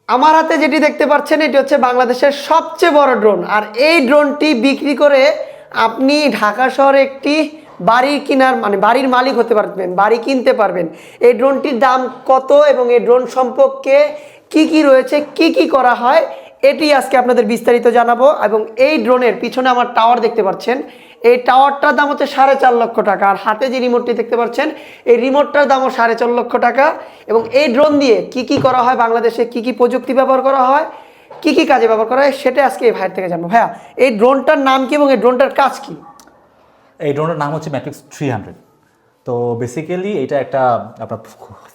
আমার হাতে যেটি দেখতে পাচ্ছেন এটি হচ্ছে বাংলাদেশের সবচেয়ে বড় ড্রোন। আর এই ড্রোনটি বিক্রি করে আপনি ঢাকা শহরে একটি বাড়ি কেনার মানে বাড়ির মালিক হতে পারবেন, বাড়ি কিনতে পারবেন। এই ড্রোনটির দাম কত এবং এই ড্রোন সম্পর্কে কি কি রয়েছে, কি কি করা হয়, এটি আজকে আপনাদের বিস্তারিত জানাবো। এবং এই ড্রোনের পিছনে আমার টাওয়ার দেখতে পাচ্ছেন, এই টাওয়ারটার দাম হচ্ছে 4.5 লক্ষ টাকা। আর হাতে যে রিমোটটি দেখতে পাচ্ছেন এই রিমোটটার দামও 4.5 লক্ষ টাকা। এবং এই ড্রোন দিয়ে কি কি করা হয়, বাংলাদেশে কি কি প্রযুক্তি ব্যবহার করা হয়, কি কি কাজে ব্যবহার করা হয়, সেটা আজকে এই ভাইয়ের থেকে জানবো। ভাইয়া, এই ড্রোনটার নাম কি এবং এই ড্রোনটার কাজ কি? এই ড্রোনের নাম হচ্ছে ম্যাট্রিক্স 300। তো বেসিক্যালি এটা একটা আপনার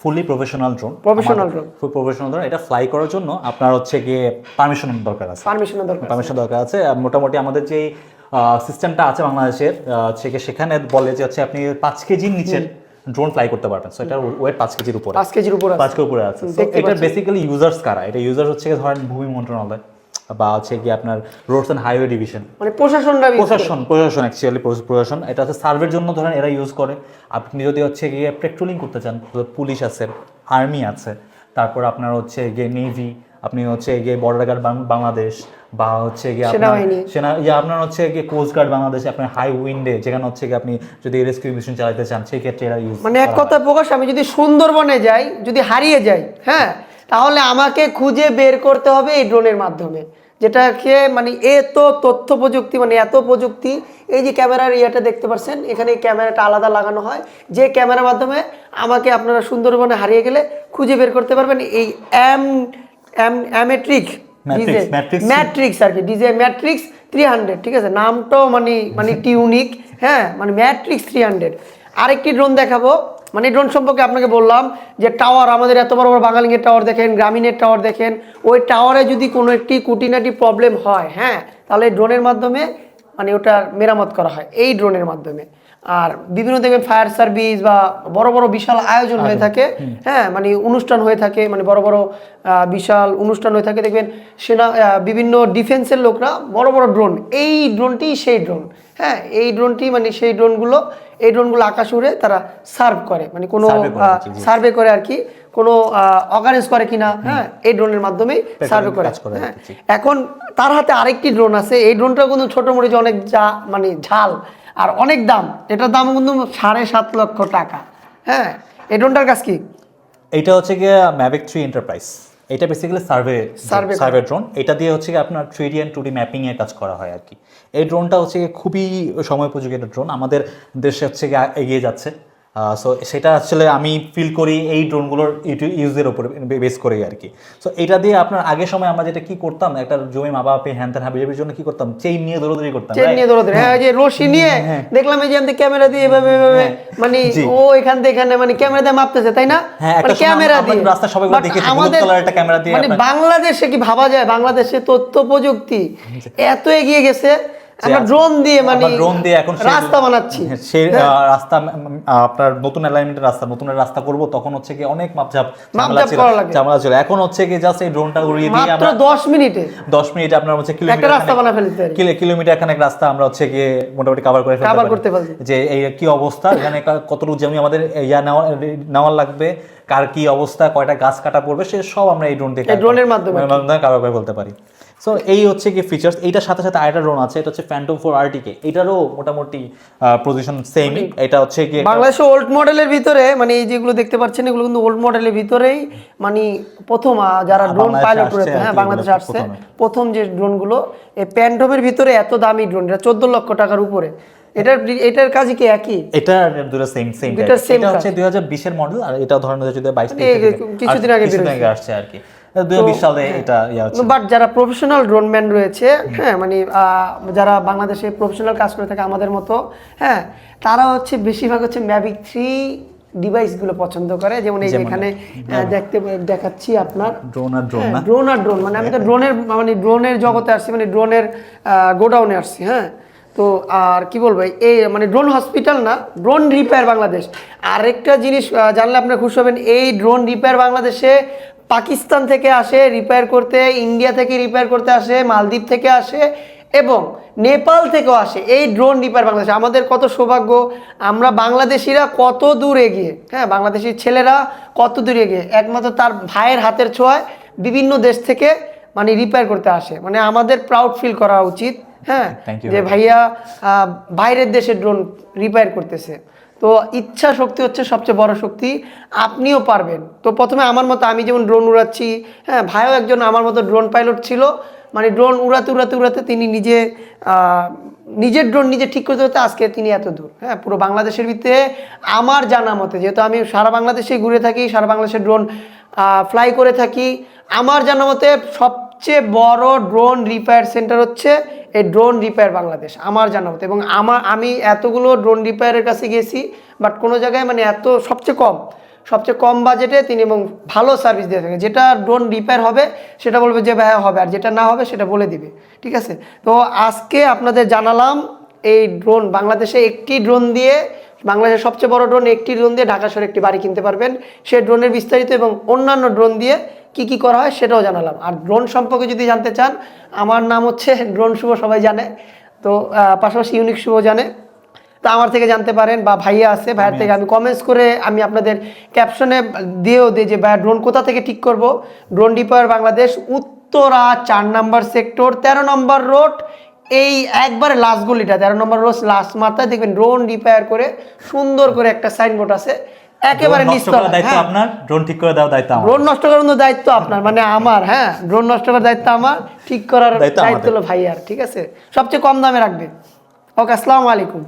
ফুললি প্রফেশনাল ড্রোন। ফুল প্রফেশনাল ড্রোন। এটা ফ্লাই করার জন্য আপনার হচ্ছে গিয়ে পারমিশনের দরকার আছে। পারমিশন দরকার আছে। মোটামুটি আমাদের যে সিস্টেমটা আছে বাংলাদেশের, সেখানে বলে যে হচ্ছে আপনি 5 কেজির নিচের ড্রোন ফ্লাই করতে পারবেন। সো এটার ওয়েট 5 কেজির উপরে, 5 কেজির উপরে আছে। এটা বেসিক্যালি ইউজার্স কারা? এটা ইউজার হচ্ছে ধরেন ভূমি মন্ত্রণালয় বা হচ্ছে কি আপনার রোডস অ্যান্ড হাইওয়ে ডিভিশন, মানে প্রশাসন অ্যাকচুয়ালি প্রশাসন। এটা হচ্ছে সার্ভের জন্য ধরেন এরা ইউজ করে। আপনি যদি হচ্ছে গিয়ে পেট্রোলিং করতে চান, পুলিশ আছে, আর্মি আছে, তারপর আপনার হচ্ছে গিয়ে নেভি, আপনি হচ্ছে গিয়ে বর্ডার গার্ড বাংলাদেশ, বা হচ্ছে গিয়ে আপনার হচ্ছে গিয়ে কোস্ট গার্ড বাংলাদেশ, আপনার হাই উইন্ডে যেখানে হচ্ছে গিয়ে আপনি যদি রেস্কিউ মিশন চালাতে চান, সেই ক্ষেত্রে এরা ইউজ। মানে এক কথা প্রকাশ, আমি যদি সুন্দরবনে যাই, যদি হারিয়ে যাই, হ্যাঁ, তাহলে আমাকে খুঁজে বের করতে হবে এই ড্রোনের মাধ্যমে, যেটাকে মানে এত তথ্য প্রযুক্তি, মানে এত প্রযুক্তি। এই যে ক্যামেরার ইয়েটা দেখতে পাচ্ছেন, এখানে ক্যামেরাটা আলাদা লাগানো হয়, যে ক্যামেরার মাধ্যমে আমাকে আপনারা সুন্দরবনে হারিয়ে গেলে খুঁজে বের করতে পারবেন। এই ম্যাট্রিক্স আর কি, ডিজে ম্যাট্রিক্স 300, ঠিক আছে, নামটাও মানে ইউনিক, হ্যাঁ, মানে ম্যাট্রিক্স 300। আরেকটি ড্রোন দেখাবো। মানে ড্রোন সম্পর্কে আপনাকে বললাম যে টাওয়ার, আমাদের এত বড় বড় বাঙালির টাওয়ার দেখেন, গ্রামীণের টাওয়ার দেখেন, ওই টাওয়ারে যদি কোনো একটি কুটিনাটি প্রবলেম হয়, হ্যাঁ, তাহলে ড্রোনের মাধ্যমে মানে ওটার মেরামত করা হয় এই ড্রোনের মাধ্যমে। আর বিভিন্ন দেখবেন ফায়ার সার্ভিস বা বড় বড় বিশাল আয়োজন হয়ে থাকে, হ্যাঁ, মানে অনুষ্ঠান হয়ে থাকে, মানে বড় বড় বিশাল অনুষ্ঠান হয়ে থাকে, দেখবেন সেনা বিভিন্ন ডিফেন্সের লোকরা বড় বড় ড্রোন, এই ড্রোনটি সেই ড্রোন, হ্যাঁ, এই ড্রোনটি মানে সেই ড্রোনগুলো, এই ড্রোনগুলো আকাশ উড়ে তারা সার্ভ করে, মানে কোনো সার্ভে করে আর কি, কোনো অগারেন্স করে কিনা, হ্যাঁ, এই ড্রোনের মাধ্যমেই সার্ভে করে। হ্যাঁ, এখন তার হাতে আরেকটি ড্রোন আছে। এই ড্রোনটা কিন্তু ছোট মোটো অনেক মানে ঝাল আর অনেক দাম। এটার দাম কিন্তু 7.5 লক্ষ টাকা। হ্যাঁ, এই ড্রোনটার কাজ কি? এটা হচ্ছে গিয়ে ম্যাভিক 3 এন্টারপ্রাইজ। এটা বেসিক্যালি সার্ভে ড্রোন। এটা দিয়ে হচ্ছে কি আপনার 3D and 2D ম্যাপিং এর কাজ করা হয় আর কি। এই ড্রোনটা হচ্ছে খুবই সময়োপযোগী একটা ড্রোন, আমাদের দেশে হচ্ছে গিয়ে এগিয়ে যাচ্ছে। সো সেটা আসলে আমি ফিল করি এই ড্রোনগুলোর ইউজের উপরে বেস করেই আর কি। সো এটা দিয়ে আপনার আগের সময় আমরা যেটা কি করতাম, একটা জমি মা বাবা হ্যান ত্যান হাবিজাবির জন্য কি করতাম, চেইন নিয়ে দৌড়াদৌড়ি করতাম, হ্যাঁ, যে রশি নিয়ে দেখলাম এই যে আমাদের ক্যামেরা দিয়ে এভাবে মানে ও এখান থেকে এখানে মানে ক্যামেরা দিয়ে মাপতেছে, তাই না? মানে ক্যামেরা দিয়ে রাস্তা সবাইগুলো দেখেছি, আমাদের একটা ক্যামেরা দিয়ে। মানে বাংলাদেশে কি ভাবা যায়, বাংলাদেশে তথ্য প্রযুক্তি এত এগিয়ে গেছে, আমরা ড্রোন দিয়ে এখন রাস্তা বানাচ্ছি। সেই রাস্তা আপনার নতুন অ্যালাইনমেন্টের রাস্তা, নতুন রাস্তা করব, তখন হচ্ছে কি অনেক মাপঝাপ ঝামেলা ছিল। এখন হচ্ছে কি জাস্ট এই ড্রোনটা উড়িয়ে দিয়ে আমরা 10 মিনিটে আপনার হচ্ছে কিলোমিটার রাস্তা বানায় ফেলতে পারি, কিলোমিটার খানেক রাস্তা আমরা হচ্ছে গিয়ে মোটামুটি কভার করতে পারি। যে এই কি অবস্থা, এখানে কতটুকু জমি আমাদের নেওয়ার লাগবে, কার কি অবস্থা, কয়টা গাছ কাটা পড়বে, সে সব আমরা এই ড্রোনের মাধ্যমে কভার করে বলতে পারি। সো এই হচ্ছে কি ফিচার্স। এইটার সাথে সাথে আরেকটা ড্রোন আছে, এটা হচ্ছে ফ্যান্টম 4 RTK। এটারও মোটামুটি পজিশন সেম। এটা হচ্ছে কি বাংলাদেশে ওল্ড মডেলের ভিতরে, মানে এই যেগুলো দেখতে পাচ্ছেন এগুলো কিন্তু ওল্ড মডেলের ভিতরেই, মানে প্রথম যারা ড্রোন পাইলট করেছে, হ্যাঁ, বাংলাদেশে আসছে প্রথম যে ড্রোনগুলো, এই ফ্যান্টমের ভিতরে এত দামি ড্রোন, এটা 14 লক্ষ টাকার উপরে। এটার কাজ কি একই? এটা দুটো সেম। এটা হচ্ছে 2020 এর মডেল, আর এটা ধরেন যদি 22 কিছুদিন আগে আসছে আর কি, 2020 সালে এটা বাট যারা প্রফেশনাল ড্রোনম্যান রয়েছে, হ্যাঁ, মানে যারা বাংলাদেশে প্রফেশনাল কাজ করে থাকে আমাদের মতো, হ্যাঁ, তারা হচ্ছে বেশিরভাগ হচ্ছে ম্যাভিক 3 ডিভাইসগুলো পছন্দ করে। যেমন এই যেখানে দেখাচ্ছি আপনার ড্রোন মানে আমি তো ড্রোনের জগতে আসছি, মানে ড্রোনের গোডাউনে আসছি। হ্যাঁ, তো আর কি বলবো, এই মানে ড্রোন হসপিটাল না, ড্রোন রিপেয়ার বাংলাদেশ। আরেকটা জিনিস জানলে আপনার খুশি হবেন, এই ড্রোন রিপেয়ার বাংলাদেশে পাকিস্তান থেকে আসে রিপেয়ার করতে, ইন্ডিয়া থেকে রিপেয়ার করতে আসে, মালদ্বীপ থেকে আসে এবং নেপাল থেকেও আসে এই ড্রোন রিপেয়ার বাংলাদেশে। আমাদের কত সৌভাগ্য, আমরা বাংলাদেশিরা কত দূর এগিয়ে, হ্যাঁ, বাংলাদেশি ছেলেরা কত দূর এগিয়ে, একমাত্র তার ভাইয়ের হাতের ছোঁয়ায় বিভিন্ন দেশ থেকে মানে রিপেয়ার করতে আসে, মানে আমাদের প্রাউড ফিল করা উচিত, হ্যাঁ, Thank you যে ভাইয়া বাইরের দেশের ড্রোন রিপেয়ার করতেছে। তো ইচ্ছা শক্তি হচ্ছে সবচেয়ে বড় শক্তি, আপনিও পারবেন। তো প্রথমে আমার মতো, আমি যেমন ড্রোন উড়াচ্ছি, হ্যাঁ, ভাইও একজন আমার মতো ড্রোন পাইলট ছিল, মানে ড্রোন উড়াতে উড়াতে উড়াতে তিনি নিজের ড্রোন নিজে ঠিক করতে হতে আজকে তিনি এত দূর, হ্যাঁ, পুরো বাংলাদেশের ভিতরে আমার জানা মতে, যেহেতু আমি সারা বাংলাদেশে ঘুরে থাকি, সারা বাংলাদেশের ড্রোন ফ্লাই করে থাকি, আমার জানা মতে সবচেয়ে বড় ড্রোন রিপেয়ার সেন্টার হচ্ছে এই ড্রোন রিপেয়ার বাংলাদেশ, আমার জানা মতে। এবং আমি এতগুলো ড্রোন রিপেয়ারের কাছে গেছি, বাট কোনো জায়গায় মানে এত সবচেয়ে কম বাজেটে তিনি এবং ভালো সার্ভিস দিয়ে থাকে। যেটা ড্রোন রিপেয়ার হবে সেটা বলবে যে ভাইয়া হবে, আর যেটা না হবে সেটা বলে দিবে, ঠিক আছে। তো আজকে আপনাদের জানালাম এই ড্রোন, বাংলাদেশে একটি ড্রোন দিয়ে, বাংলাদেশের সবচেয়ে বড় ড্রোন, একটি ড্রোন দিয়ে ঢাকা শহরে একটি বাড়ি কিনতে পারবেন। সেই ড্রোনের বিস্তারিত এবং অন্যান্য ড্রোন দিয়ে কি কি করা হয় সেটাও জানালাম। আর ড্রোন সম্পর্কে যদি জানতে চান, আমার নাম হচ্ছে ড্রোন শুভ, সবাই জানে। তো পাশাপাশি ইউনিক শুভ জানে, তা আমার থেকে জানতে পারেন, বা ভাইয়া আছে, ভাইয়ের থেকে আমি কমেন্টস করে আমি আপনাদের ক্যাপশনে দিয়েও দিই যে ভাইয়া ড্রোন কোথা থেকে ঠিক করব। ড্রোন রিপেয়ার বাংলাদেশ, উত্তরা 4 নম্বর সেক্টর, 13 নম্বর রোড, এই একবারে লাস্ট গলিটা, 13 নম্বর রোড লাস্ট মাথায় দেখবেন ড্রোন রিপেয়ার করে সুন্দর করে একটা সাইনবোর্ড আছে, একেবারে নিচতলা। দায়িত্ব আপনার, ড্রোন ঠিক করে দেওয়ার দায়িত্ব আমার। ড্রোন নষ্ট করার দায়িত্ব আপনার, মানে আমার, হ্যাঁ, ড্রোন নষ্ট করার দায়িত্ব আমার, ঠিক করার দায়িত্ব হলো ভাইয়ার, ঠিক আছে। সবচেয়ে কম দামে রাখবেন। ওকে, আসসালামু আলাইকুম।